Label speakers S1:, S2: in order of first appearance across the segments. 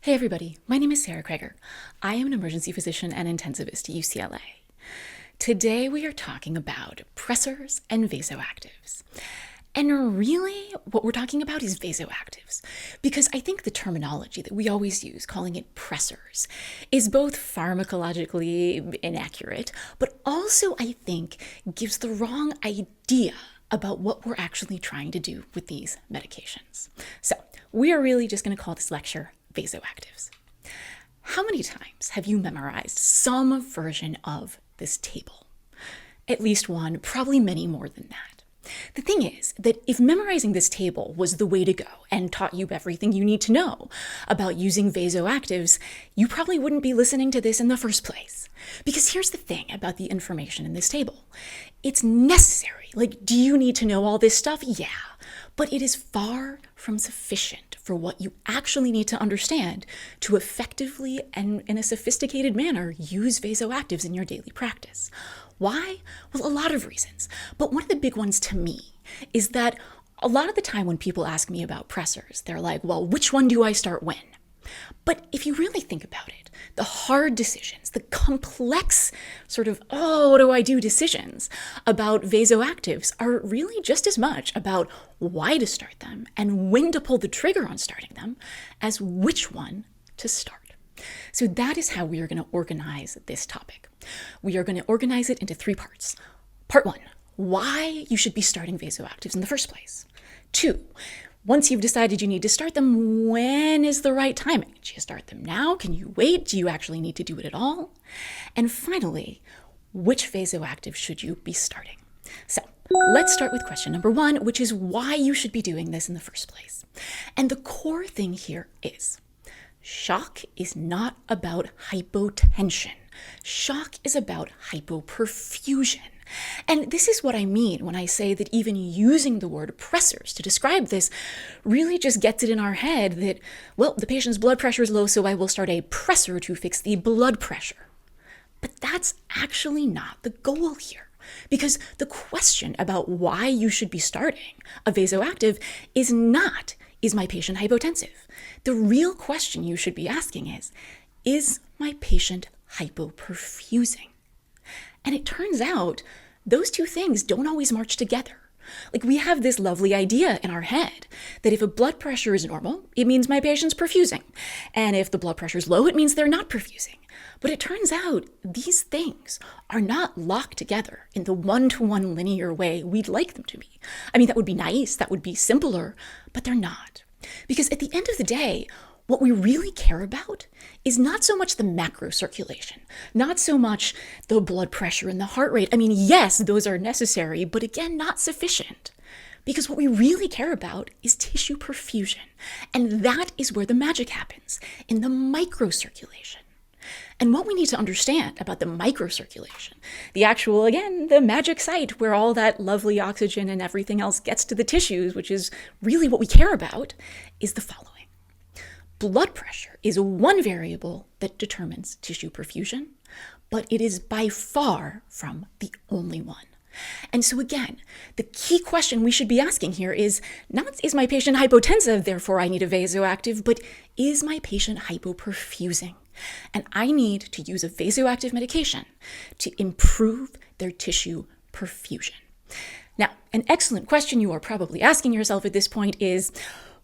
S1: Hey everybody, my name is Sarah Kreger. I am an emergency physician and intensivist at UCLA. Today we are talking about pressors and vasoactives. And really, what we're talking about is vasoactives, because I think the terminology that we always use, calling it pressors, is both pharmacologically inaccurate, but also, I think, gives the wrong idea about what we're actually trying to do with these medications. So, we are really just going to call this lecture Vasoactives. How many times have you memorized some version of this table? At least one, probably many more than that. The thing is that if memorizing this table was the way to go and taught you everything you need to know about using vasoactives, you probably wouldn't be listening to this in the first place. Because here's the thing about the information in this table. It's necessary. Like, do you need to know all this stuff? Yeah. But it is far from sufficient for what you actually need to understand to effectively and in a sophisticated manner use vasoactives in your daily practice. Why? Well, a lot of reasons. But one of the big ones to me is that a lot of the time when people ask me about pressors, they're like, well, which one do I start when? But if you really think about it, the hard decisions, the complex sort of, oh, what do I do decisions about vasoactives are really just as much about why to start them and when to pull the trigger on starting them as which one to start. So that is how we are going to organize this topic. We are going to organize it into three parts. Part one, why you should be starting vasoactives in the first place. Two, once you've decided you need to start them, when is the right timing? Do you start them now? Can you wait? Do you actually need to do it at all? And finally, which vasoactive should you be starting? So let's start with question number one, which is why you should be doing this in the first place. And the core thing here is shock is not about hypotension. Shock is about hypoperfusion. And this is what I mean when I say that even using the word pressors to describe this really just gets it in our head that, well, the patient's blood pressure is low, so I will start a pressor to fix the blood pressure. But that's actually not the goal here. Because the question about why you should be starting a vasoactive is not, is my patient hypotensive? The real question you should be asking is my patient hypoperfusing? And it turns out those two things don't always march together. Like, we have this lovely idea in our head that if a blood pressure is normal, it means my patient's perfusing. And if the blood pressure is low, it means they're not perfusing. But it turns out these things are not locked together in the one-to-one linear way we'd like them to be. I mean, that would be nice, that would be simpler, but they're not. Because at the end of the day, what we really care about is not so much the macro circulation, not so much the blood pressure and the heart rate. I mean, yes, those are necessary, but again, not sufficient. Because what we really care about is tissue perfusion. And that is where the magic happens, in the microcirculation. And what we need to understand about the microcirculation, the actual, again, the magic site where all that lovely oxygen and everything else gets to the tissues, which is really what we care about, is the following. Blood pressure is one variable that determines tissue perfusion, but it is by far from the only one. And so again, the key question we should be asking here is not, is my patient hypotensive, therefore I need a vasoactive, but is my patient hypoperfusing? And I need to use a vasoactive medication to improve their tissue perfusion. Now, an excellent question you are probably asking yourself at this point is,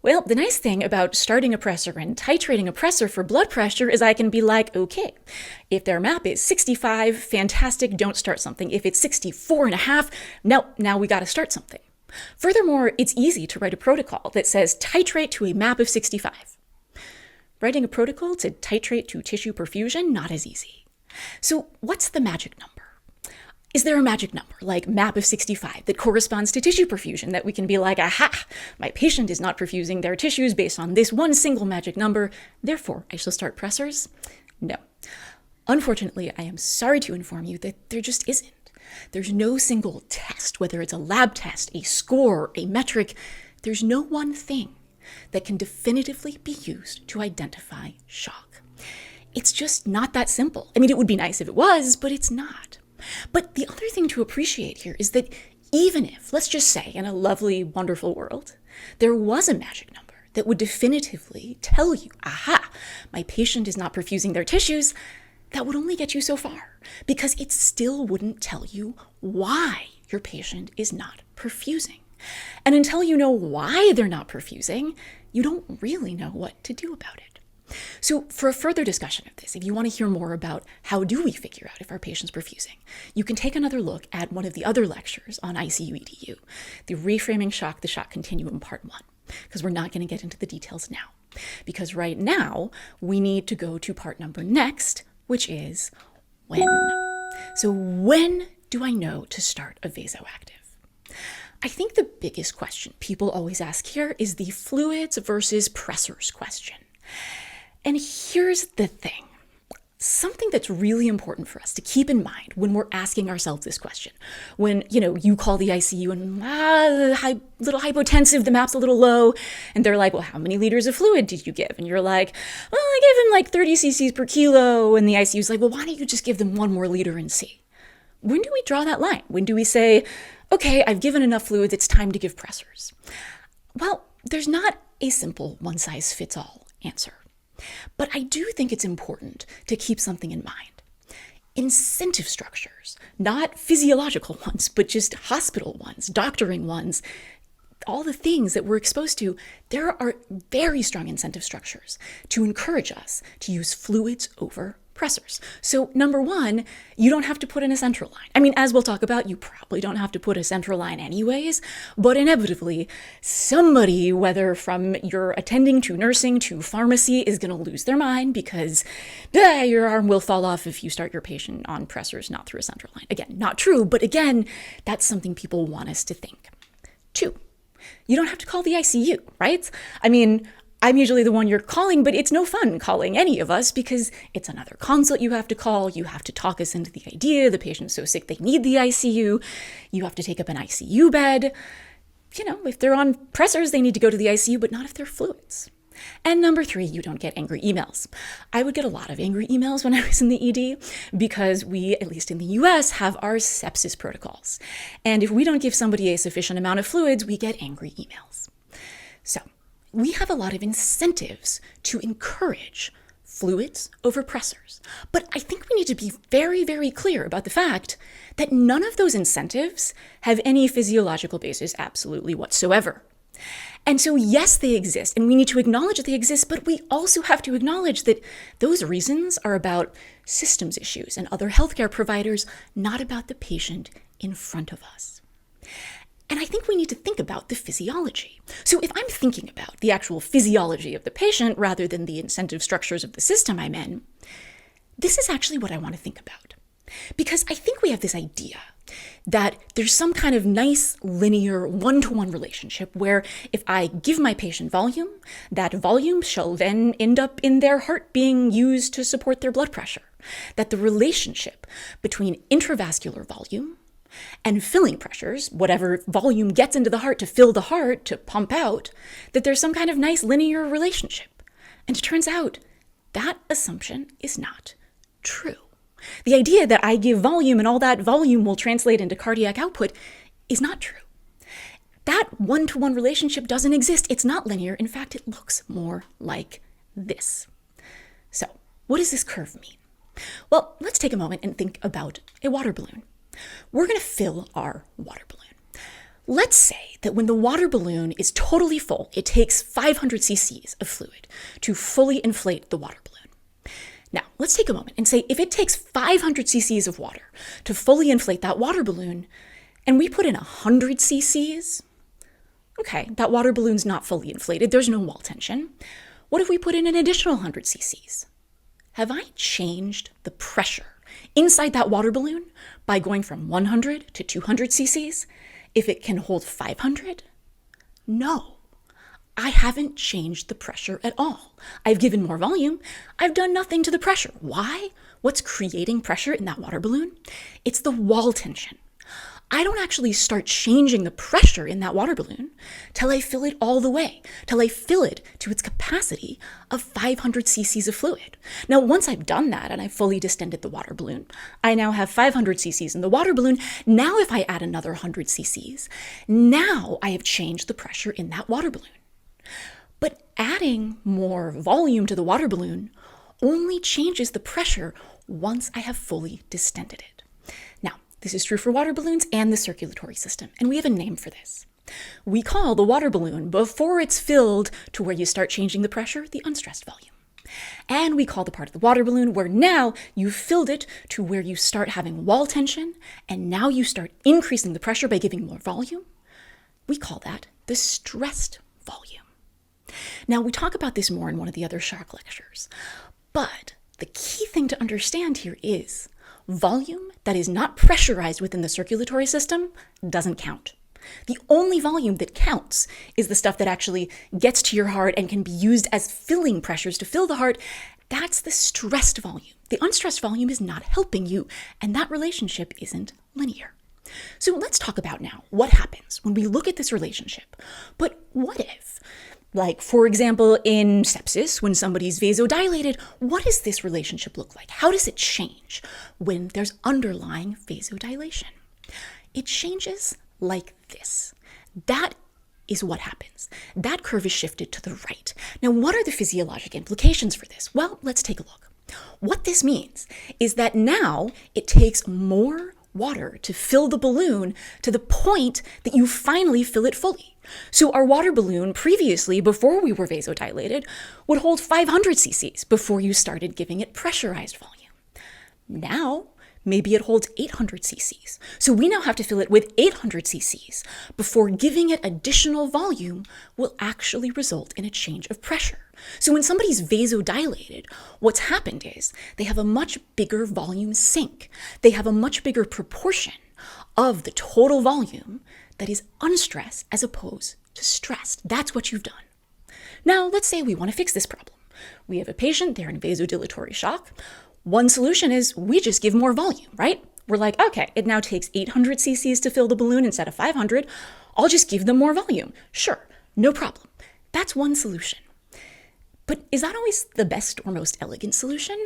S1: well, the nice thing about starting a pressor and titrating a pressor for blood pressure is I can be like, okay, if their MAP is 65, fantastic, don't start something. If it's 64 and a half, no, now we got to start something. Furthermore, it's easy to write a protocol that says titrate to a MAP of 65. Writing a protocol to titrate to tissue perfusion, not as easy. So what's the magic number? Is there a magic number, like MAP of 65, that corresponds to tissue perfusion that we can be like, aha, my patient is not perfusing their tissues based on this one single magic number, therefore I shall start pressors? No. Unfortunately, I am sorry to inform you that there just isn't. There's no single test, whether it's a lab test, a score, a metric, there's no one thing that can definitively be used to identify shock. It's just not that simple. I mean, it would be nice if it was, but it's not. But the other thing to appreciate here is that even if, let's just say, in a lovely, wonderful world, there was a magic number that would definitively tell you, aha, my patient is not perfusing their tissues, that would only get you so far, because it still wouldn't tell you why your patient is not perfusing. And until you know why they're not perfusing, you don't really know what to do about it. So for a further discussion of this, if you want to hear more about how do we figure out if our patient's perfusing, you can take another look at one of the other lectures on ICU EDU, the Reframing Shock the Shock Continuum Part 1, because we're not going to get into the details now. Because right now, we need to go to part number next, which is when. So when do I know to start a vasoactive? I think the biggest question people always ask here is the fluids versus pressors question. And here's the thing. Something that's really important for us to keep in mind when we're asking ourselves this question. When, you call the ICU and, little hypotensive, the map's a little low. And they're like, well, how many liters of fluid did you give? And you're like, well, I gave him like 30 cc's per kilo. And the ICU's like, well, why don't you just give them one more liter and see? When do we draw that line? When do we say, okay, I've given enough fluids, it's time to give pressors? Well, there's not a simple one-size-fits-all answer. But I do think it's important to keep something in mind. Incentive structures, not physiological ones, but just hospital ones, doctoring ones, all the things that we're exposed to, there are very strong incentive structures to encourage us to use fluids over pressors. So number one, you don't have to put in a central line. I mean, as we'll talk about, you probably don't have to put a central line anyways, but inevitably somebody, whether from your attending to nursing to pharmacy, is going to lose their mind because your arm will fall off if you start your patient on pressors, not through a central line. Again, not true, but again, that's something people want us to think. 2, you don't have to call the ICU, right? I mean, I'm usually the one you're calling, but it's no fun calling any of us because it's another consult you have to call. You have to talk us into the idea the patient's so sick they need the ICU. You have to take up an ICU bed. If they're on pressors, they need to go to the ICU, but not if they're fluids. And number 3, you don't get angry emails. I would get a lot of angry emails when I was in the ED because we, at least in the US, have our sepsis protocols. And if we don't give somebody a sufficient amount of fluids, we get angry emails. So we have a lot of incentives to encourage fluids over pressors. But I think we need to be very, very clear about the fact that none of those incentives have any physiological basis absolutely whatsoever. And so, yes, they exist, and we need to acknowledge that they exist, but we also have to acknowledge that those reasons are about systems issues and other healthcare providers, not about the patient in front of us. And I think we need to think about the physiology. So if I'm thinking about the actual physiology of the patient rather than the incentive structures of the system I'm in, this is actually what I want to think about. Because I think we have this idea that there's some kind of nice linear one-to-one relationship where if I give my patient volume, that volume shall then end up in their heart being used to support their blood pressure. That the relationship between intravascular volume and filling pressures, whatever volume gets into the heart to fill the heart, to pump out, that there's some kind of nice linear relationship. And it turns out that assumption is not true. The idea that I give volume and all that volume will translate into cardiac output is not true. That one-to-one relationship doesn't exist. It's not linear. In fact, it looks more like this. So, what does this curve mean? Well, let's take a moment and think about a water balloon. We're going to fill our water balloon. Let's say that when the water balloon is totally full, it takes 500 cc's of fluid to fully inflate the water balloon. Now, let's take a moment and say if it takes 500 cc's of water to fully inflate that water balloon, and we put in 100 cc's, okay, that water balloon's not fully inflated. There's no wall tension. What if we put in an additional 100 cc's? Have I changed the pressure inside that water balloon by going from 100 to 200 cc's if it can hold 500? No, I haven't changed the pressure at all. I've given more volume. I've done nothing to the pressure. Why? What's creating pressure in that water balloon? It's the wall tension. I don't actually start changing the pressure in that water balloon till I fill it all the way, till I fill it to its capacity of 500 cc's of fluid. Now, once I've done that and I've fully distended the water balloon, I now have 500 cc's in the water balloon. Now, if I add another 100 cc's, now I have changed the pressure in that water balloon. But adding more volume to the water balloon only changes the pressure once I have fully distended it. Now, this is true for water balloons and the circulatory system, and we have a name for this. We call the water balloon, before it's filled to where you start changing the pressure, the unstressed volume. And we call the part of the water balloon where now you've filled it to where you start having wall tension, and now you start increasing the pressure by giving more volume. We call that the stressed volume. Now, we talk about this more in one of the other shock lectures, but the key thing to understand here is volume that is not pressurized within the circulatory system doesn't count. The only volume that counts is the stuff that actually gets to your heart and can be used as filling pressures to fill the heart. That's the stressed volume. The unstressed volume is not helping you, and that relationship isn't linear. So let's talk about now what happens when we look at this relationship. But what if, like, for example, in sepsis, when somebody's vasodilated, what does this relationship look like? How does it change when there's underlying vasodilation? It changes like this. That is what happens. That curve is shifted to the right. Now, what are the physiologic implications for this? Well, let's take a look. What this means is that now it takes more water to fill the balloon to the point that you finally fill it fully. So our water balloon previously, before we were vasodilated, would hold 500 cc's before you started giving it pressurized volume. Now, maybe it holds 800 cc's. So we now have to fill it with 800 cc's before giving it additional volume will actually result in a change of pressure. So when somebody's vasodilated, what's happened is they have a much bigger volume sink. They have a much bigger proportion of the total volume that is unstressed as opposed to stressed. That's what you've done. Now, let's say we want to fix this problem. We have a patient, they're in vasodilatory shock. One solution is we just give more volume, right? We're like, okay, it now takes 800 cc's to fill the balloon instead of 500. I'll just give them more volume. Sure, no problem. That's one solution. But is that always the best or most elegant solution?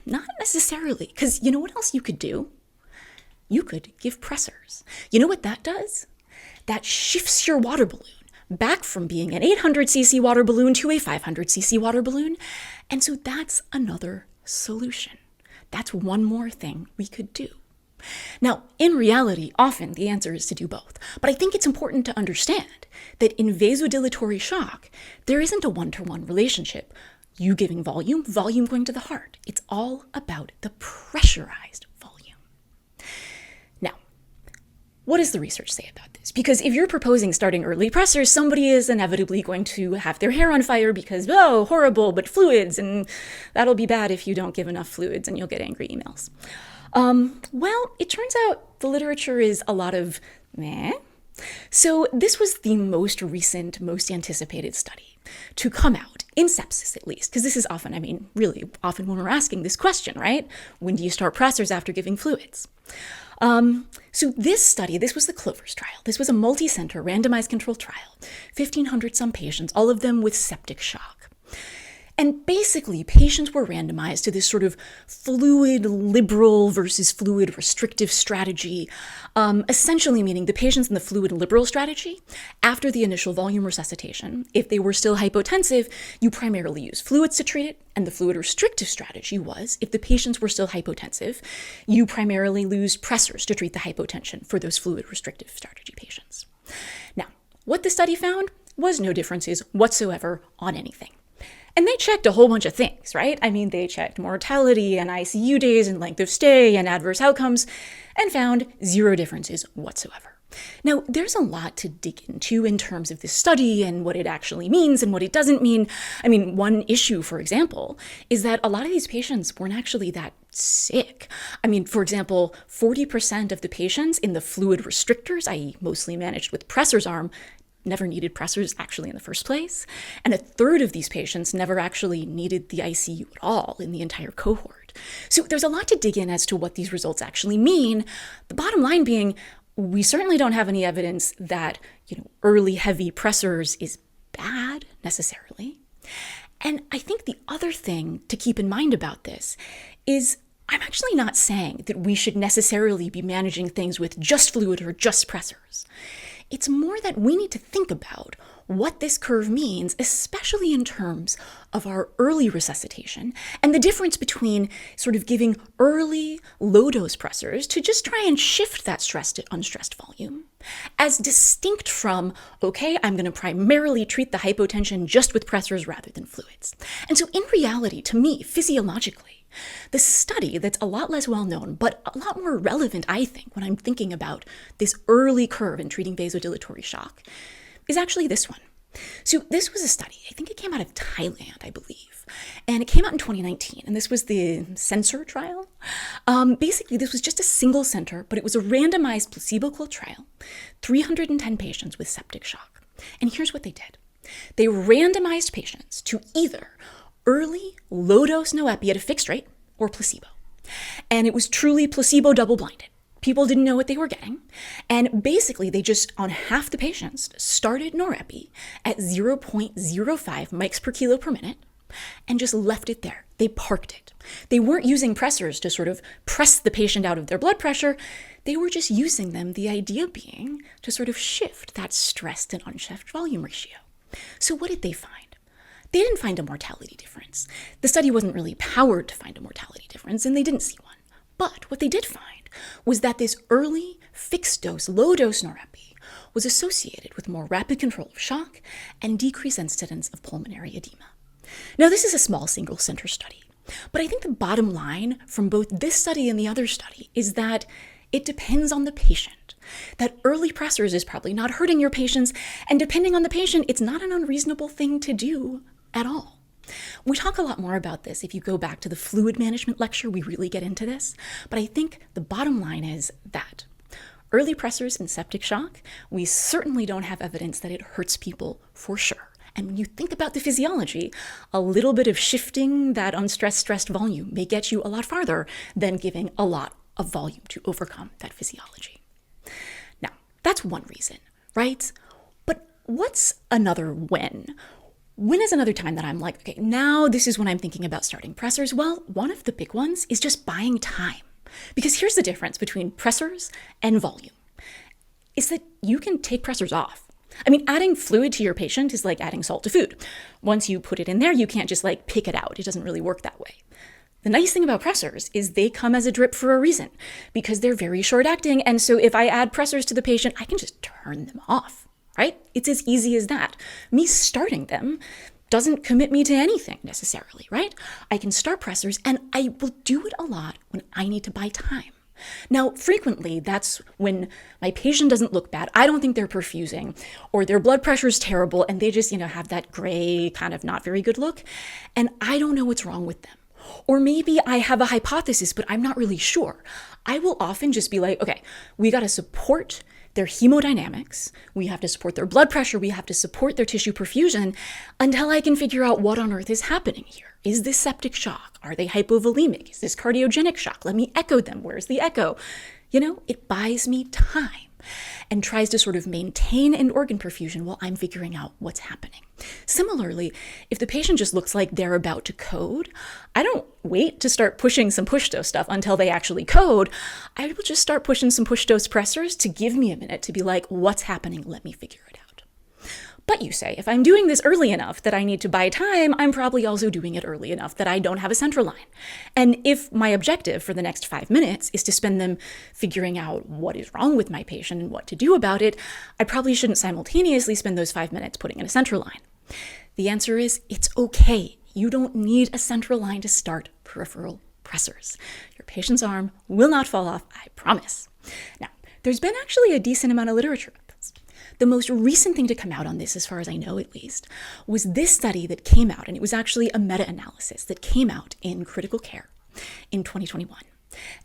S1: Not necessarily, because you know what else you could do? You could give pressors. You know what that does? That shifts your water balloon back from being an 800 cc water balloon to a 500 cc water balloon. And so that's another solution. That's one more thing we could do. Now, in reality, often the answer is to do both. But I think it's important to understand that in vasodilatory shock, there isn't a one-to-one relationship. You giving volume, volume going to the heart. It's all about the pressurized volume. Now, what does the research say about this? Because if you're proposing starting early pressors, somebody is inevitably going to have their hair on fire because, oh, horrible, but fluids, and that'll be bad if you don't give enough fluids and you'll get angry emails. Well, it turns out the literature is a lot of meh. So this was the most recent, most anticipated study to come out, in sepsis at least, because this is often, really often when we're asking this question, right? When do you start pressors after giving fluids? So this study, this was the Clovers trial. This was a multi-center randomized controlled trial, 1,500 some patients, all of them with septic shock. And basically, patients were randomized to this sort of fluid liberal versus fluid restrictive strategy, essentially meaning the patients in the fluid liberal strategy, after the initial volume resuscitation, if they were still hypotensive, you primarily use fluids to treat it, and the fluid restrictive strategy was, if the patients were still hypotensive, you primarily use pressors to treat the hypotension for those fluid restrictive strategy patients. Now, what the study found was no differences whatsoever on anything. And they checked a whole bunch of things, right? They checked mortality and ICU days and length of stay and adverse outcomes and found zero differences whatsoever. Now, there's a lot to dig into in terms of this study and what it actually means and what it doesn't mean. One issue, for example, is that a lot of these patients weren't actually that sick. For example, 40% of the patients in the fluid restrictors, i.e. mostly managed with pressors arm, never needed pressors actually in the first place. And a third of these patients never actually needed the ICU at all in the entire cohort. So there's a lot to dig in as to what these results actually mean. The bottom line being, we certainly don't have any evidence that, early heavy pressors is bad necessarily. And I think the other thing to keep in mind about this is I'm actually not saying that we should necessarily be managing things with just fluid or just pressors. It's more that we need to think about what this curve means, especially in terms of our early resuscitation and the difference between sort of giving early low-dose pressors to just try and shift that stressed to unstressed volume, as distinct from, okay, I'm going to primarily treat the hypotension just with pressors rather than fluids. And so in reality, to me, physiologically, the study that's a lot less well known, but a lot more relevant, I think, when I'm thinking about this early curve in treating vasodilatory shock, is actually this one. So this was a study, I think it came out of Thailand, I believe, and it came out in 2019, and this was the Sensor trial. Basically, this was just a single center, but it was a randomized placebo-controlled trial, 310 patients with septic shock. And here's what they did. They randomized patients to either early low-dose no-epi at a fixed rate or placebo. And it was truly placebo double-blinded. People didn't know what they were getting. And basically, they just, on half the patients, started norepi at 0.05 mics per kilo per minute and just left it there. They parked it. They weren't using pressors to sort of press the patient out of their blood pressure. They were just using them, the idea being to sort of shift that stressed and unstressed volume ratio. So what did they find? They didn't find a mortality difference. The study wasn't really powered to find a mortality difference, and they didn't see one. But what they did find was that this early fixed-dose, low-dose norepi was associated with more rapid control of shock and decreased incidence of pulmonary edema. Now, this is a small single-center study, but I think the bottom line from both this study and the other study is that it depends on the patient. That early pressors is probably not hurting your patients, and depending on the patient, it's not an unreasonable thing to do at all. We talk a lot more about this. If you go back to the fluid management lecture, we really get into this. But I think the bottom line is that early pressors in septic shock, we certainly don't have evidence that it hurts people for sure. And when you think about the physiology, a little bit of shifting that unstressed, stressed volume may get you a lot farther than giving a lot of volume to overcome that physiology. Now, that's one reason, right? But what's another when? When is another time that I'm like, okay, now this is when I'm thinking about starting pressors? Well, one of the big ones is just buying time. Because here's the difference between pressors and volume, is that you can take pressors off. I mean, adding fluid to your patient is like adding salt to food. Once you put it in there, you can't just like pick it out. It doesn't really work that way. The nice thing about pressors is they come as a drip for a reason, because they're very short acting. And so if I add pressors to the patient, I can just turn them off. Right? It's as easy as that. Me starting them doesn't commit me to anything necessarily, right? I can start pressors, and I will do it a lot when I need to buy time. Now, frequently, that's when my patient doesn't look bad. I don't think they're perfusing, or their blood pressure is terrible, and they just, have that gray, kind of not very good look, and I don't know what's wrong with them. Or maybe I have a hypothesis, but I'm not really sure. I will often just be like, okay, we got to support their hemodynamics, we have to support their blood pressure, we have to support their tissue perfusion until I can figure out what on earth is happening here. Is this septic shock? Are they hypovolemic? Is this cardiogenic shock? Let me echo them. Where's the echo? It buys me time and tries to sort of maintain an organ perfusion while I'm figuring out what's happening. Similarly, if the patient just looks like they're about to code, I don't wait to start pushing some push dose stuff until they actually code. I will just start pushing some push dose pressors to give me a minute to be like, what's happening? Let me figure it out. But you say, if I'm doing this early enough that I need to buy time, I'm probably also doing it early enough that I don't have a central line. And if my objective for the next 5 minutes is to spend them figuring out what is wrong with my patient and what to do about it, I probably shouldn't simultaneously spend those 5 minutes putting in a central line. The answer is, it's okay. You don't need a central line to start peripheral pressors. Your patient's arm will not fall off, I promise. Now, there's been actually a decent amount of literature on this. The most recent thing to come out on this, as far as I know at least, was this study that came out, and it was actually a meta-analysis that came out in Critical Care in 2021.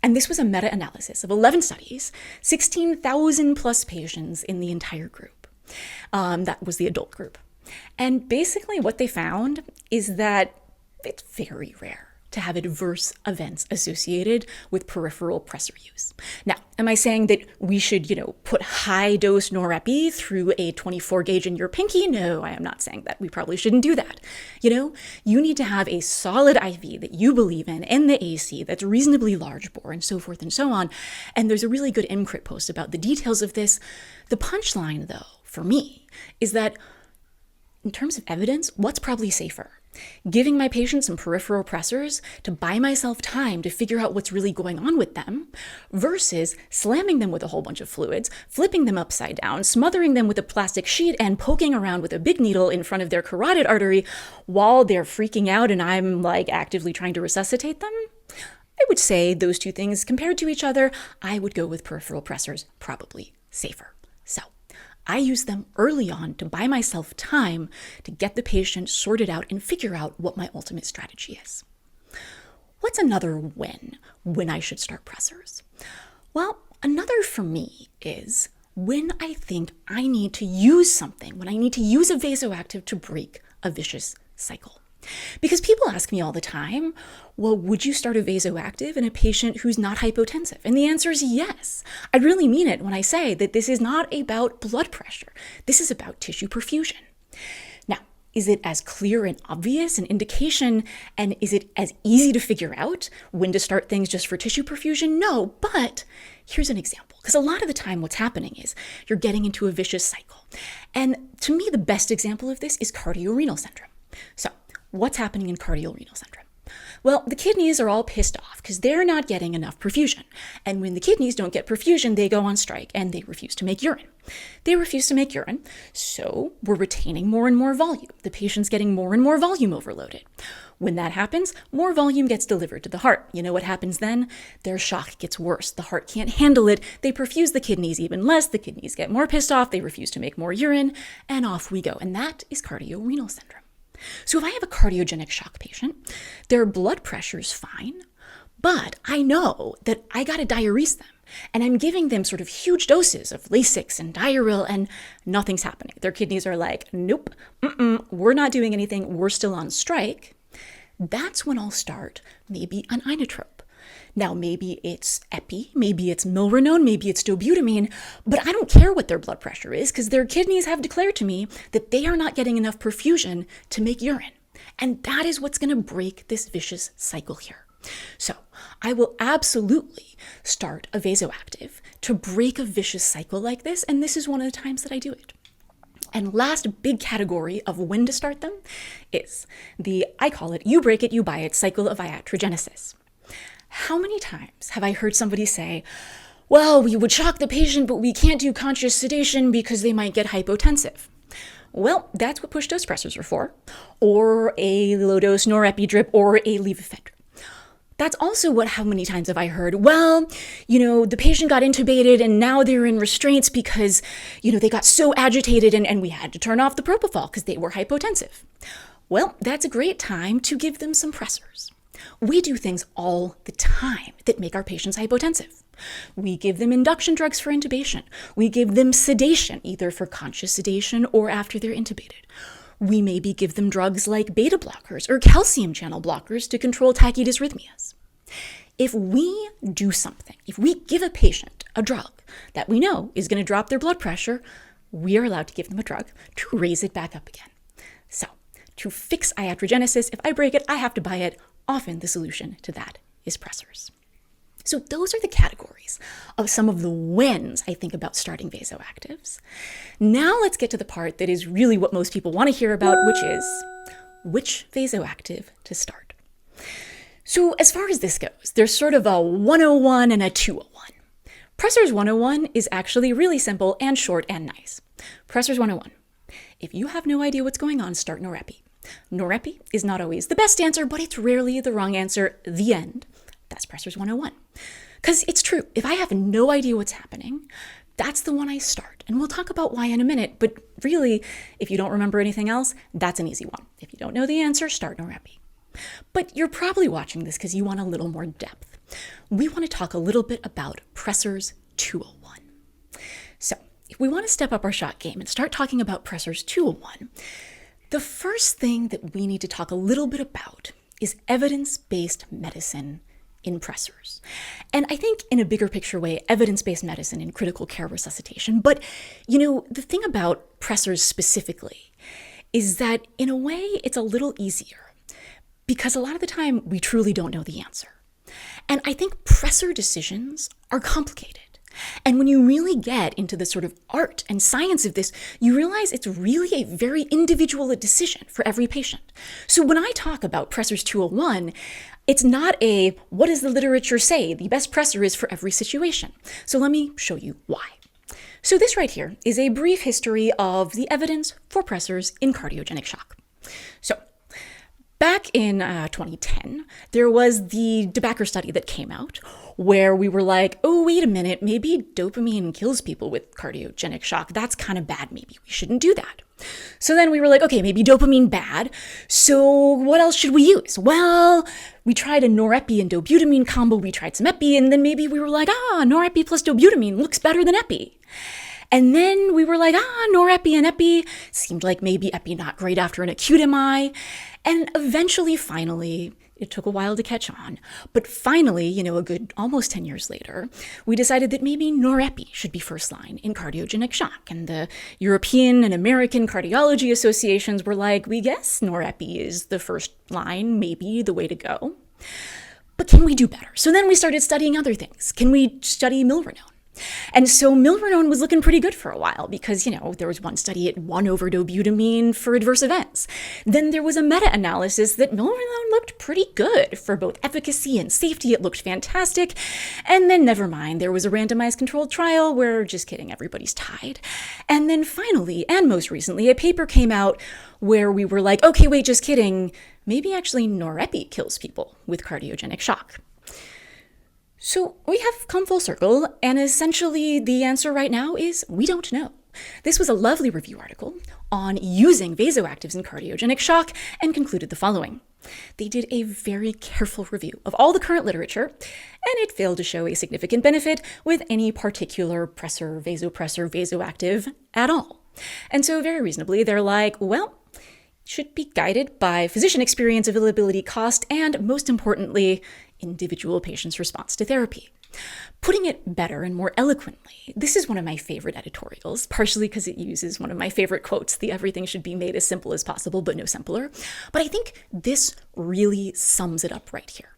S1: And this was a meta-analysis of 11 studies, 16,000 plus patients in the entire group. That was the adult group. And basically what they found is that it's very rare. to have adverse events associated with peripheral pressor use. Now, am I saying that we should, put high dose norepi through a 24 gauge in your pinky? No, I am not saying that. We probably shouldn't do that. You need to have a solid IV that you believe in the AC that's reasonably large bore and so forth and so on. And there's a really good MCRIT post about the details of this. The punchline, though, for me, is that in terms of evidence, what's probably safer? Giving my patients some peripheral pressors to buy myself time to figure out what's really going on with them versus slamming them with a whole bunch of fluids, flipping them upside down, smothering them with a plastic sheet, and poking around with a big needle in front of their carotid artery while they're freaking out and I'm actively trying to resuscitate them? I would say those two things compared to each other, I would go with peripheral pressors, probably safer. So I use them early on to buy myself time to get the patient sorted out and figure out what my ultimate strategy is. What's another when I should start pressors? Well, another for me is when I think I need to use something, when I need to use a vasoactive to break a vicious cycle. Because people ask me all the time, well, would you start a vasoactive in a patient who's not hypotensive? And the answer is yes. I really mean it when I say that this is not about blood pressure. This is about tissue perfusion. Now, is it as clear and obvious an indication, and is it as easy to figure out when to start things just for tissue perfusion? No, but here's an example. Because a lot of the time what's happening is you're getting into a vicious cycle. And to me, the best example of this is cardiorenal syndrome. So, what's happening in cardiorenal syndrome? Well, the kidneys are all pissed off because they're not getting enough perfusion. And when the kidneys don't get perfusion, they go on strike and they refuse to make urine. They refuse to make urine, so we're retaining more and more volume. The patient's getting more and more volume overloaded. When that happens, more volume gets delivered to the heart. You know what happens then? Their shock gets worse. The heart can't handle it. They perfuse the kidneys even less. The kidneys get more pissed off. They refuse to make more urine, and off we go. And that is cardiorenal syndrome. So if I have a cardiogenic shock patient, their blood pressure's fine, but I know that I got to diurese them. And I'm giving them sort of huge doses of Lasix and Diuril, and nothing's happening. Their kidneys are like, nope, we're not doing anything. We're still on strike. That's when I'll start maybe an inotrope. Now, maybe it's epi, maybe it's milrinone, maybe it's dobutamine, but I don't care what their blood pressure is because their kidneys have declared to me that they are not getting enough perfusion to make urine. And that is what's going to break this vicious cycle here. So I will absolutely start a vasoactive to break a vicious cycle like this, and this is one of the times that I do it. And last big category of when to start them is I call it, you break it, you buy it, cycle of iatrogenesis. How many times have I heard somebody say, well, we would shock the patient, but we can't do conscious sedation because they might get hypotensive? Well, that's what push-dose pressors are for, or a low-dose norepi drip, or a levofedrin. That's also how many times have I heard, well, the patient got intubated and now they're in restraints because, they got so agitated and we had to turn off the propofol because they were hypotensive. Well, that's a great time to give them some pressors. We do things all the time that make our patients hypotensive. We give them induction drugs for intubation. We give them sedation, either for conscious sedation or after they're intubated. We maybe give them drugs like beta blockers or calcium channel blockers to control tachydysrhythmias. If we do something, if we give a patient a drug that we know is going to drop their blood pressure, we are allowed to give them a drug to raise it back up again. So, to fix iatrogenesis, if I break it, I have to buy it. Often the solution to that is pressors. So those are the categories of some of the whens I think about starting vasoactives. Now let's get to the part that is really what most people want to hear about, which is which vasoactive to start. So as far as this goes, there's sort of a 101 and a 201. Pressors 101 is actually really simple and short and nice. Pressors 101. If you have no idea what's going on, start norepi. Norepi is not always the best answer, but it's rarely the wrong answer. The end. That's Pressors 101. Because it's true. If I have no idea what's happening, that's the one I start. And we'll talk about why in a minute. But really, if you don't remember anything else, that's an easy one. If you don't know the answer, start norepi. But you're probably watching this because you want a little more depth. We want to talk a little bit about Pressors 201. So if we want to step up our shot game and start talking about Pressors 201, the first thing that we need to talk a little bit about is evidence-based medicine in pressors. And I think in a bigger picture way, evidence-based medicine in critical care resuscitation. But, the thing about pressors specifically is that in a way, it's a little easier because a lot of the time we truly don't know the answer. And I think pressor decisions are complicated. And when you really get into the sort of art and science of this, you realize it's really a very individual decision for every patient. So when I talk about Pressors 201, it's not a, what does the literature say? The best pressor is for every situation. So let me show you why. So this right here is a brief history of the evidence for pressors in cardiogenic shock. So back in 2010, there was the DeBacker study that came out where we were like, oh, wait a minute, maybe dopamine kills people with cardiogenic shock. That's kind of bad. Maybe we shouldn't do that. So then we were like, okay, maybe dopamine bad. So what else should we use? Well, we tried a norepi and dobutamine combo. We tried some epi, and then maybe we were like, norepi plus dobutamine looks better than epi. And then we were like, norepi and epi seemed like maybe epi not great after an acute MI. And eventually, finally, it took a while to catch on, but finally, a good almost 10 years later, we decided that maybe norepi should be first line in cardiogenic shock. And the European and American cardiology associations were like, we guess norepi is the first line, maybe the way to go. But can we do better? So then we started studying other things. Can we study milrinone? And so milrinone was looking pretty good for a while because, there was one study at 1 over dobutamine for adverse events. Then there was a meta-analysis that milrinone looked pretty good for both efficacy and safety. It looked fantastic. And then never mind, there was a randomized controlled trial where, just kidding, everybody's tied. And then finally, and most recently, a paper came out where we were like, okay, wait, just kidding. Maybe actually norepi kills people with cardiogenic shock. So we have come full circle, and essentially the answer right now is we don't know. This was a lovely review article on using vasoactives in cardiogenic shock and concluded the following. They did a very careful review of all the current literature, and it failed to show a significant benefit with any particular pressor, vasoactive at all. And so very reasonably, they're like, well, should be guided by physician experience, availability, cost, and most importantly, individual patient's response to therapy. Putting it better and more eloquently, this is one of my favorite editorials, partially because it uses one of my favorite quotes, the everything should be made as simple as possible, but no simpler. But I think this really sums it up right here.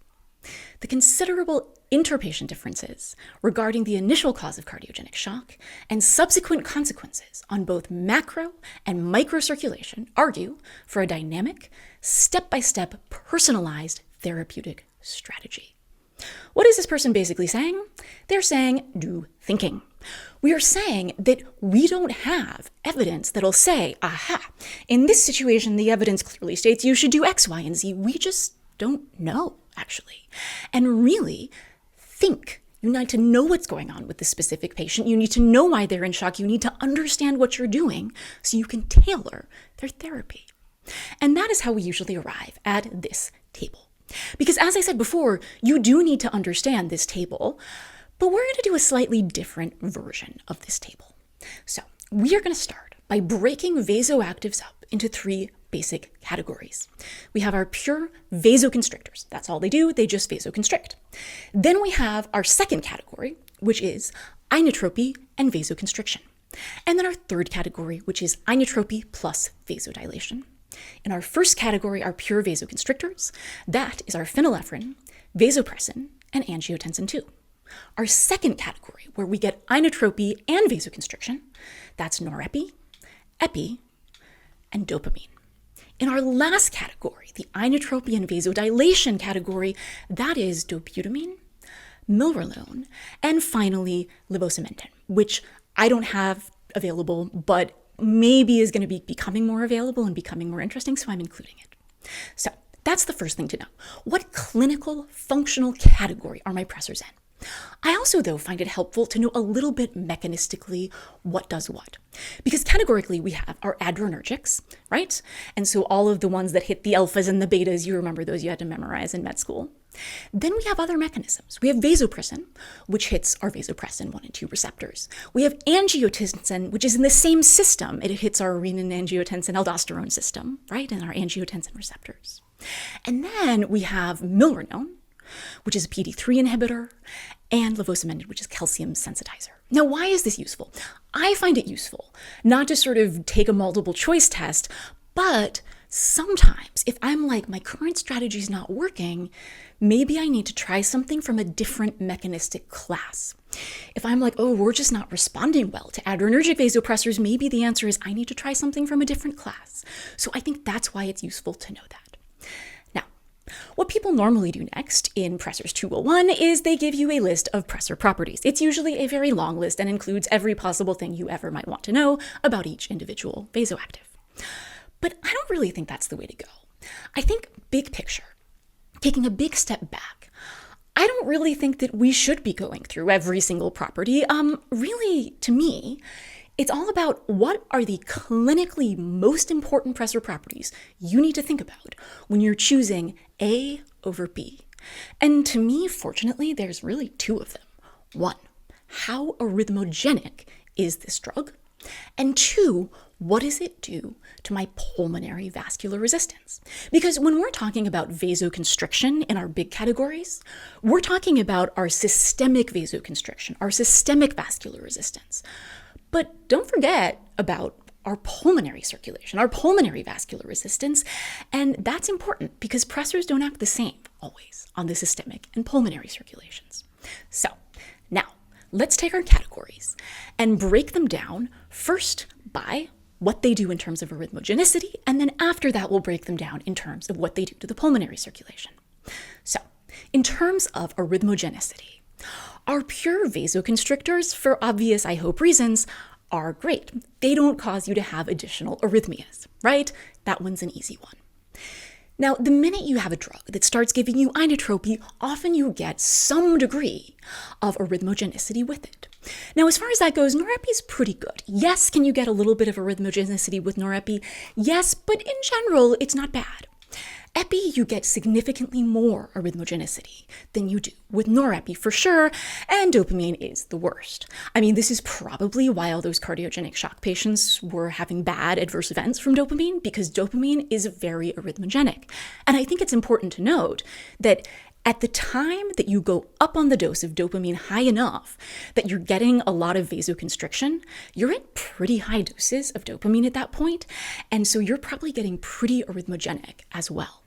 S1: The considerable interpatient differences regarding the initial cause of cardiogenic shock and subsequent consequences on both macro and microcirculation argue for a dynamic, step-by-step, personalized therapeutic strategy. What is this person basically saying? They're saying, do thinking. We are saying that we don't have evidence that'll say, aha, in this situation, the evidence clearly states you should do X, Y, and Z. We just don't know, actually. And really think. You need to know what's going on with this specific patient. You need to know why they're in shock. You need to understand what you're doing so you can tailor their therapy. And that is how we usually arrive at this table. Because as I said before, you do need to understand this table, but we're going to do a slightly different version of this table. So we are going to start by breaking vasoactives up into 3 basic categories. We have our pure vasoconstrictors. That's all they do. They just vasoconstrict. Then we have our second category, which is inotropy and vasoconstriction. And then our third category, which is inotropy plus vasodilation. In our first category, our pure vasoconstrictors, that is our phenylephrine, vasopressin, and angiotensin II. Our second category, where we get inotropy and vasoconstriction, that's norepi, epi, and dopamine. In our last category, the inotropy and vasodilation category, that is dobutamine, milrinone, and finally levosimendan, which I don't have available, but maybe is going to be becoming more available and becoming more interesting, so I'm including it. So that's the first thing to know. What clinical functional category are my pressors in? I also, though, find it helpful to know a little bit mechanistically what does what. Because categorically, we have our adrenergics, right? And so all of the ones that hit the alphas and the betas, you remember those you had to memorize in med school. Then we have other mechanisms. We have vasopressin, which hits our vasopressin 1 and 2 receptors. We have angiotensin, which is in the same system. It hits our renin-angiotensin-aldosterone system, right, and our angiotensin receptors. And then we have milrinone, which is a PD3 inhibitor, and levosimendan, which is calcium sensitizer. Now, why is this useful? I find it useful not to sort of take a multiple choice test, but sometimes if I'm like, my current strategy is not working, maybe I need to try something from a different mechanistic class. If I'm like, oh, we're just not responding well to adrenergic vasopressors, maybe the answer is I need to try something from a different class. So I think that's why it's useful to know that. Now, what people normally do next in Pressors 201 is they give you a list of pressor properties. It's usually a very long list and includes every possible thing you ever might want to know about each individual vasoactive. But I don't really think that's the way to go. I think big picture, taking a big step back, I don't really think that we should be going through every single property. Really, to me, it's all about what are the clinically most important pressor properties you need to think about when you're choosing A over B. And to me, fortunately, there's really two of them. One, how arrhythmogenic is this drug? And two, what does it do to my pulmonary vascular resistance? Because when we're talking about vasoconstriction in our big categories, we're talking about our systemic vasoconstriction, our systemic vascular resistance. But don't forget about our pulmonary circulation, our pulmonary vascular resistance. And that's important because pressors don't act the same always on the systemic and pulmonary circulations. So now let's take our categories and break them down first by what they do in terms of arrhythmogenicity, and then after that, we'll break them down in terms of what they do to the pulmonary circulation. So, in terms of arrhythmogenicity, our pure vasoconstrictors, for obvious, I hope, reasons, are great. They don't cause you to have additional arrhythmias, right? That one's an easy one. Now, the minute you have a drug that starts giving you inotropy, often you get some degree of arrhythmogenicity with it. Now, as far as that goes, norepi is pretty good. Yes, can you get a little bit of arrhythmogenicity with norepi? Yes, but in general, it's not bad. Epi, you get significantly more arrhythmogenicity than you do with norepi for sure, and dopamine is the worst. I mean, this is probably why all those cardiogenic shock patients were having bad adverse events from dopamine, because dopamine is very arrhythmogenic. And I think it's important to note that at the time that you go up on the dose of dopamine high enough that you're getting a lot of vasoconstriction, you're at pretty high doses of dopamine at that point, and so you're probably getting pretty arrhythmogenic as well.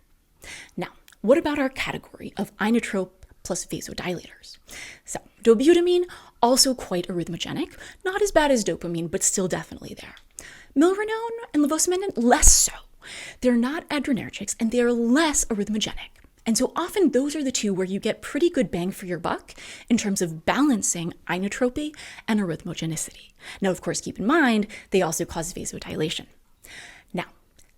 S1: Now, what about our category of inotrope plus vasodilators? So, dobutamine, also quite arrhythmogenic, not as bad as dopamine, but still definitely there. Milrinone and levosimendan, less so. They're not adrenergics and they're less arrhythmogenic. And so often those are the two where you get pretty good bang for your buck in terms of balancing inotropy and arrhythmogenicity. Now, of course, keep in mind, they also cause vasodilation. Now,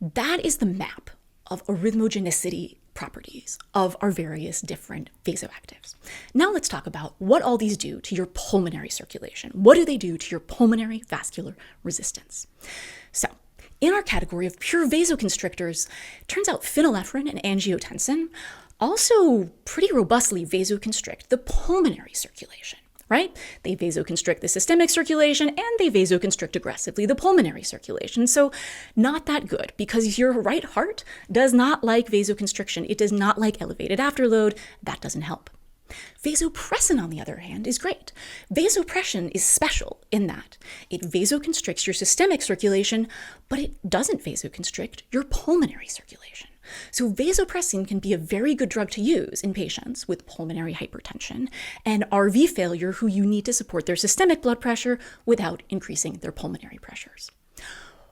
S1: that is the map of arrhythmogenicity properties of our various different vasoactives. Now let's talk about what all these do to your pulmonary circulation. What do they do to your pulmonary vascular resistance? So, in our category of pure vasoconstrictors, it turns out phenylephrine and angiotensin also pretty robustly vasoconstrict the pulmonary circulation, right? They vasoconstrict the systemic circulation and they vasoconstrict aggressively the pulmonary circulation. So not that good because your right heart does not like vasoconstriction. It does not like elevated afterload. That doesn't help. Vasopressin, on the other hand, is great. Vasopressin is special in that it vasoconstricts your systemic circulation, but it doesn't vasoconstrict your pulmonary circulation. So vasopressin can be a very good drug to use in patients with pulmonary hypertension and RV failure who you need to support their systemic blood pressure without increasing their pulmonary pressures.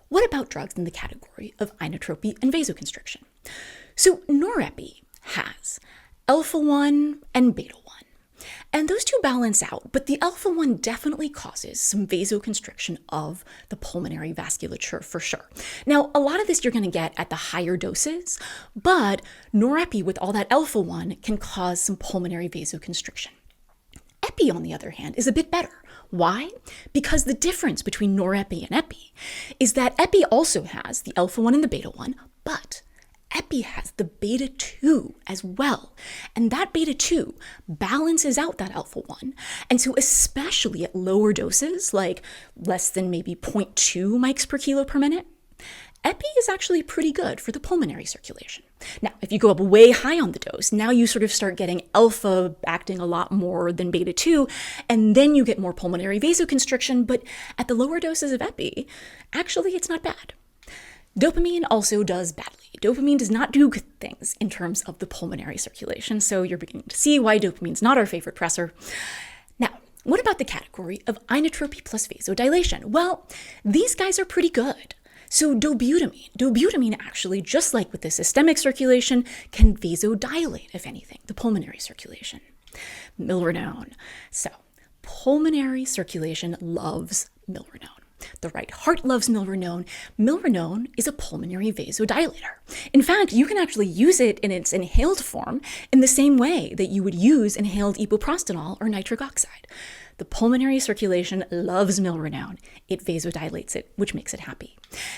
S1: What about drugs in the category of inotropy and vasoconstriction? So norepi has alpha-1 and beta-1. And those two balance out, but the alpha-1 definitely causes some vasoconstriction of the pulmonary vasculature for sure. Now, a lot of this you're going to get at the higher doses, but norepi with all that alpha-1 can cause some pulmonary vasoconstriction. Epi, on the other hand, is a bit better. Why? Because the difference between norepi and epi is that epi also has the alpha-1 and the beta-1, but epi has the beta-2 as well. And that beta-2 balances out that alpha-1. And so especially at lower doses, like less than maybe 0.2 mics per kilo per minute, Epi is actually pretty good for the pulmonary circulation. Now, if you go up way high on the dose, now you sort of start getting alpha acting a lot more than beta 2, and then you get more pulmonary vasoconstriction, but at the lower doses of Epi, actually it's not bad. Dopamine also does badly. Dopamine does not do good things in terms of the pulmonary circulation, so you're beginning to see why dopamine's not our favorite pressor. Now, what about the category of inotropy plus vasodilation? Well, these guys are pretty good. So dobutamine actually, just like with the systemic circulation, can vasodilate, if anything, the pulmonary circulation. Milrinone. So pulmonary circulation loves milrinone. The right heart loves milrinone. Milrinone is a pulmonary vasodilator. In fact, you can actually use it in its inhaled form in the same way that you would use inhaled epoprostenol or nitric oxide. The pulmonary circulation loves milrinone. It vasodilates it, which makes it happy.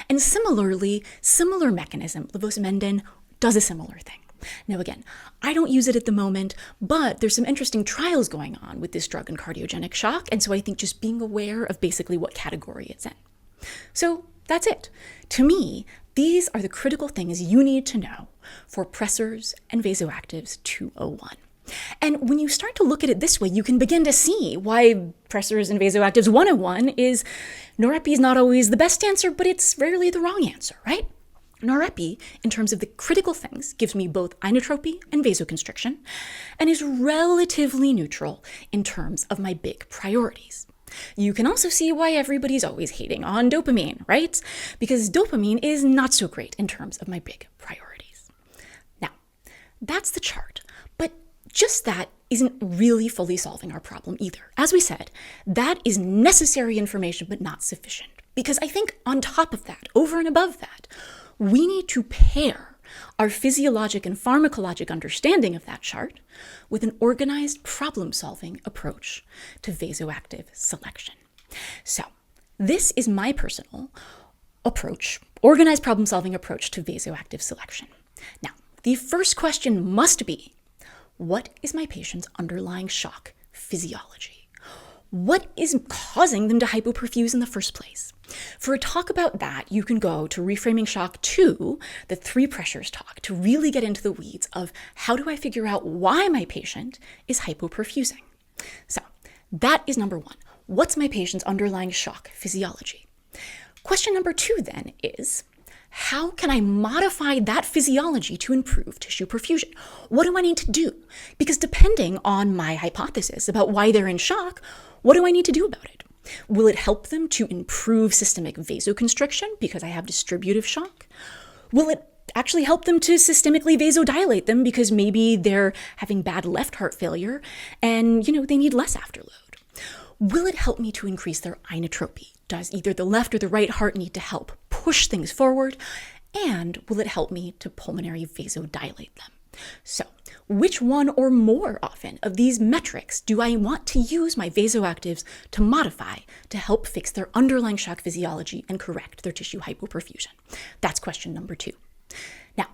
S1: And similarly, similar mechanism, levosimendan does a similar thing. Now again, I don't use it at the moment, but there's some interesting trials going on with this drug in cardiogenic shock, and so I think just being aware of basically what category it's in. So that's it. To me, these are the critical things you need to know for Pressors and Vasoactives 201. And when you start to look at it this way, you can begin to see why Pressors and Vasoactives 101 is norepi is not always the best answer, but it's rarely the wrong answer, right? Norepi, in terms of the critical things, gives me both inotropy and vasoconstriction, and is relatively neutral in terms of my big priorities. You can also see why everybody's always hating on dopamine, right? Because dopamine is not so great in terms of my big priorities. Now, that's the chart, but just that isn't really fully solving our problem either. As we said, that is necessary information, but not sufficient. Because I think on top of that, over and above that, we need to pair our physiologic and pharmacologic understanding of that chart with an organized problem-solving approach to vasoactive selection. So this is my personal approach, organized problem-solving approach to vasoactive selection. Now, the first question must be, what is my patient's underlying shock physiology? What is causing them to hypoperfuse in the first place? For a talk about that, you can go to Reframing Shock 2, the 3 pressures talk, to really get into the weeds of how do I figure out why my patient is hypoperfusing. So that is number 1. What's my patient's underlying shock physiology? Question number 2 then is, how can I modify that physiology to improve tissue perfusion? What do I need to do? Because depending on my hypothesis about why they're in shock, what do I need to do about it? Will it help them to improve systemic vasoconstriction because I have distributive shock? Will it actually help them to systemically vasodilate them because maybe they're having bad left heart failure and, they need less afterload? Will it help me to increase their inotropy? Does either the left or the right heart need to help push things forward? And will it help me to pulmonary vasodilate them? So, which one or more often of these metrics do I want to use my vasoactives to modify to help fix their underlying shock physiology and correct their tissue hypoperfusion? That's question number 2. Now,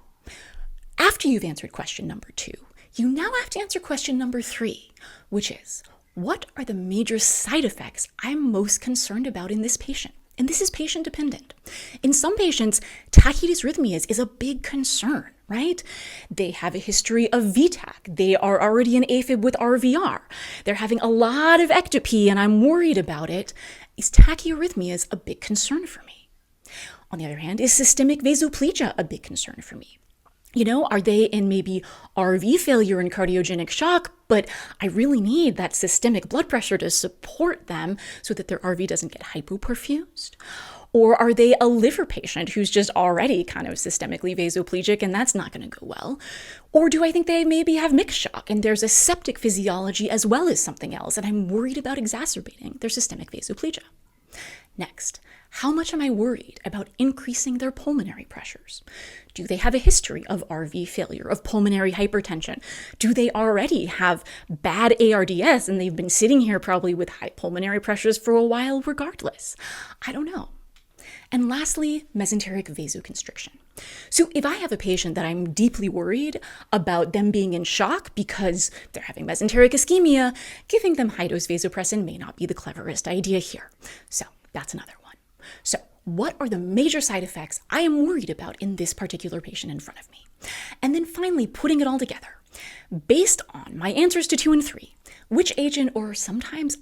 S1: after you've answered question number 2, you now have to answer question number 3, which is, what are the major side effects I'm most concerned about in this patient? And this is patient dependent. In some patients, tachydysrhythmias is a big concern, right? They have a history of VTAC. They are already an AFib with RVR. They're having a lot of ectopy and I'm worried about it. Is tachyarrhythmias a big concern for me? On the other hand, is systemic vasoplegia a big concern for me? Are they in maybe RV failure and cardiogenic shock, but I really need that systemic blood pressure to support them so that their RV doesn't get hypoperfused? Or are they a liver patient who's just already kind of systemically vasoplegic and that's not going to go well? Or do I think they maybe have mixed shock and there's a septic physiology as well as something else and I'm worried about exacerbating their systemic vasoplegia? Next, how much am I worried about increasing their pulmonary pressures? Do they have a history of RV failure, of pulmonary hypertension? Do they already have bad ARDS and they've been sitting here probably with high pulmonary pressures for a while regardless? I don't know. And lastly, mesenteric vasoconstriction. So if I have a patient that I'm deeply worried about them being in shock because they're having mesenteric ischemia, giving them high-dose vasopressin may not be the cleverest idea here. So that's another one. So what are the major side effects I am worried about in this particular patient in front of me? And then finally putting it all together. Based on my answers to 2 and 3, which agent, or sometimes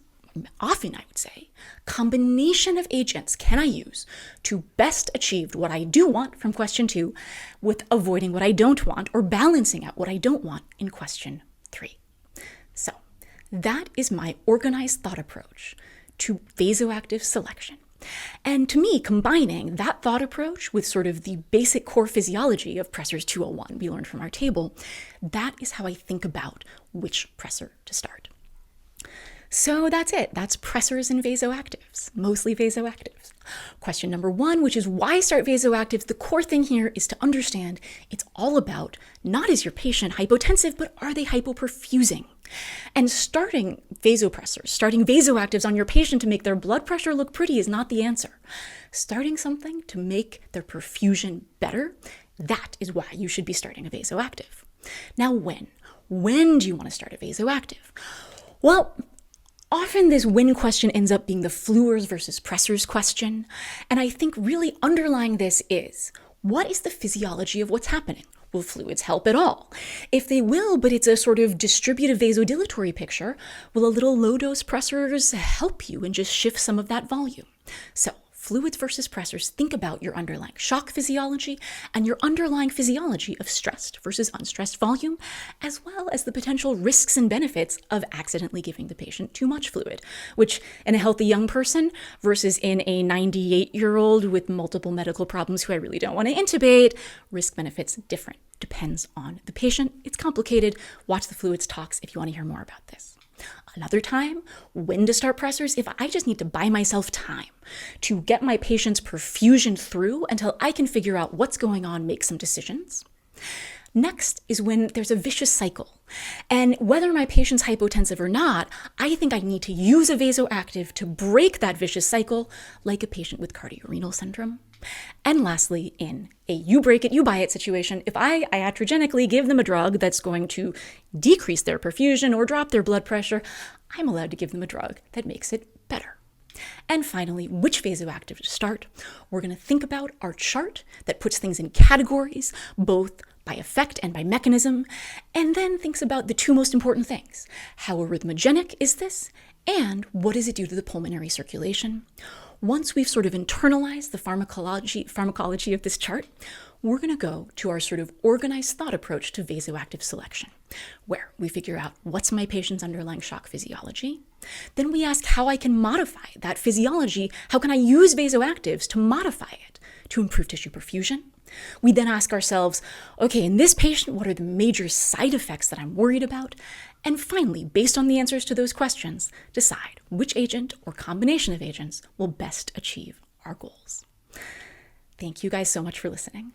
S1: often I would say, combination of agents can I use to best achieve what I do want from question 2 with avoiding what I don't want or balancing out what I don't want in question 3. So that is my organized thought approach to vasoactive selection. And to me, combining that thought approach with sort of the basic core physiology of Pressors 201 we learned from our table, that is how I think about which pressor to start. So that's it. That's pressors and vasoactives, mostly vasoactives. Question number 1, which is why start vasoactives? The core thing here is to understand it's all about not is your patient hypotensive, but are they hypoperfusing? And starting vasopressors, starting vasoactives on your patient to make their blood pressure look pretty is not the answer. Starting something to make their perfusion better, that is why you should be starting a vasoactive. Now when? When do you want to start a vasoactive? Well, often this when question ends up being the fluors versus pressors question. And I think really underlying this is, what is the physiology of what's happening? Will fluids help at all? If they will, but it's a sort of distributive vasodilatory picture, will a little low-dose pressors help you and just shift some of that volume? So fluids versus pressors, think about your underlying shock physiology and your underlying physiology of stressed versus unstressed volume, as well as the potential risks and benefits of accidentally giving the patient too much fluid, which in a healthy young person versus in a 98-year-old with multiple medical problems who I really don't want to intubate, risk benefits different. Depends on the patient. It's complicated. Watch the fluids talks if you want to hear more about this. Another time, when to start pressors, if I just need to buy myself time to get my patient's perfusion through until I can figure out what's going on, make some decisions. Next is when there's a vicious cycle. And whether my patient's hypotensive or not, I think I need to use a vasoactive to break that vicious cycle, like a patient with cardiorenal syndrome. And lastly, in a you break it, you buy it situation, if I iatrogenically give them a drug that's going to decrease their perfusion or drop their blood pressure, I'm allowed to give them a drug that makes it better. And finally, which vasoactive to start? We're going to think about our chart that puts things in categories, both by effect and by mechanism, and then thinks about the 2 most important things. How arrhythmogenic is this? And what does it do to the pulmonary circulation? Once we've sort of internalized the pharmacology of this chart, we're going to go to our sort of organized thought approach to vasoactive selection, where we figure out what's my patient's underlying shock physiology. Then we ask how I can modify that physiology. How can I use vasoactives to modify it to improve tissue perfusion? We then ask ourselves, okay, in this patient, what are the major side effects that I'm worried about? And finally, based on the answers to those questions, decide which agent or combination of agents will best achieve our goals. Thank you guys so much for listening.